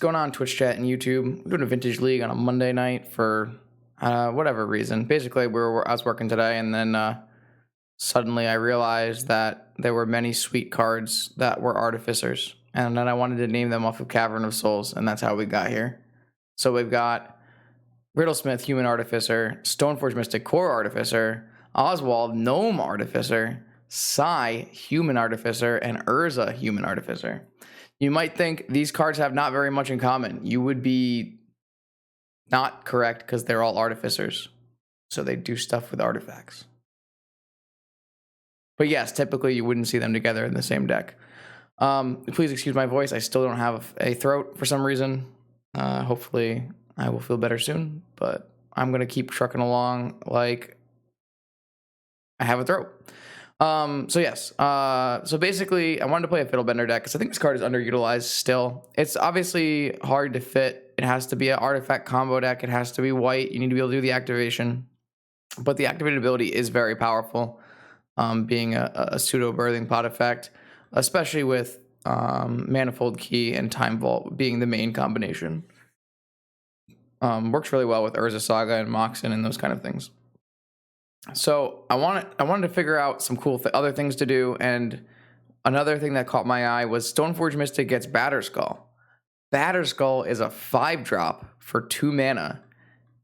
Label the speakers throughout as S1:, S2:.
S1: going on Twitch chat and YouTube? We're doing a vintage league on a Monday night for whatever reason. Basically, I was working today, and then suddenly I realized that there were many sweet cards that were Artificers, and then I wanted to name them off of Cavern of Souls, and that's how we got here. So we've got Riddlesmith, Human Artificer, Stoneforge Mystic, Core Artificer, Oswald, Gnome Artificer, Sai, Human Artificer, and Urza, Human Artificer. You might think these cards have not very much in common. You would be not correct because they're all Artificers. So they do stuff with artifacts. But yes, typically you wouldn't see them together in the same deck. Please excuse my voice. I still don't have a throat for some reason. Hopefully I will feel better soon. But I'm going to keep trucking along like I have a throat. So basically I wanted to play a Fiddlebender deck because I think this card is underutilized still. It's obviously hard to fit. It has to be an artifact combo deck. It has to be white. You need to be able to do the activation. But the activated ability is very powerful, being a pseudo birthing pot effect, especially with Manifold Key and Time Vault being the main combination. Works really well with Urza Saga and Moxen and those kind of things. So I wanted to figure out some cool other things to do, and another thing that caught my eye was Stoneforge Mystic gets Batterskull. Batterskull is a 5-drop for 2 mana,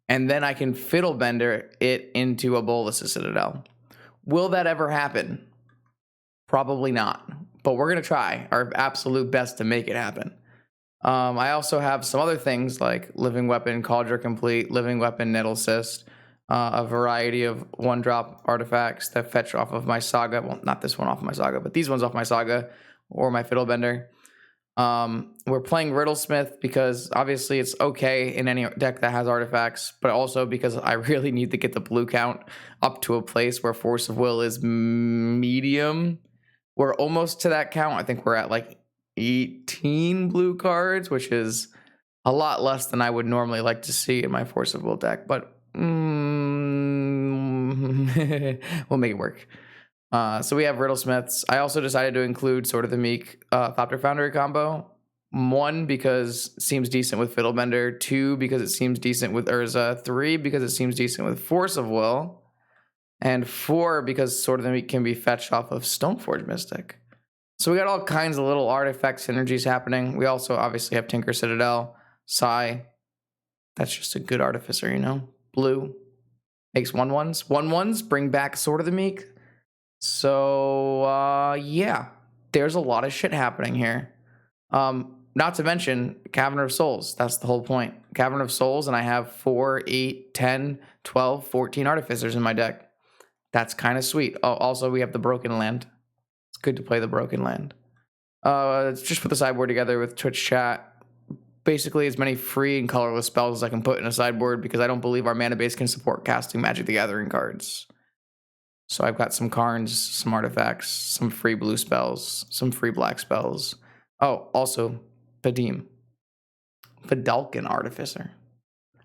S1: and then I can Fiddlebender it into a Bolas' Citadel. Will that ever happen? Probably not, but we're going to try our absolute best to make it happen. I also have some other things like Living Weapon, Cauldron Complete, Living Weapon, Nettle Cyst, a variety of 1-drop artifacts that fetch off of my Saga. Well, not this one off of my Saga, but these ones off my Saga or my Fiddlebender. We're playing Riddlesmith because obviously it's okay in any deck that has artifacts, but also because I really need to get the blue count up to a place where Force of Will is medium. We're almost to that count. I think we're at like 18 blue cards, which is a lot less than I would normally like to see in my Force of Will deck, but we'll make it work. So we have Riddlesmiths. I also decided to include Sword of the Meek Thopter Foundry combo. 1, because it seems decent with Fiddlebender. 2, because it seems decent with Urza. 3, because it seems decent with Force of Will. And 4, because Sword of the Meek can be fetched off of Stoneforge Mystic. So we got all kinds of little artifact synergies happening. We also obviously have Tinker Citadel, Sai. That's just a good Artificer, you know? Blue. Makes 1/1s. 1/1s bring back Sword of the Meek. So, yeah, there's a lot of shit happening here. Not to mention Cavern of Souls. That's the whole point. Cavern of Souls, and I have 4, 8, 10, 12, 14 Artificers in my deck. That's kind of sweet. Oh, also, we have the Broken Land. It's good to play the Broken Land. Just put the sideboard together with Twitch chat. Basically, as many free and colorless spells as I can put in a sideboard because I don't believe our mana base can support casting Magic the Gathering cards. So I've got some Karns, some artifacts, some free blue spells, some free black spells. Oh, also Vadim. Vidalcan Artificer.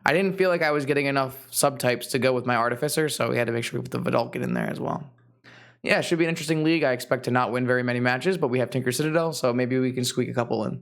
S1: I didn't feel like I was getting enough subtypes to go with my Artificer, so we had to make sure we put the Vidalcan in there as well. Yeah, it should be an interesting league. I expect to not win very many matches, but we have Tinker Citadel, so maybe we can squeak a couple in.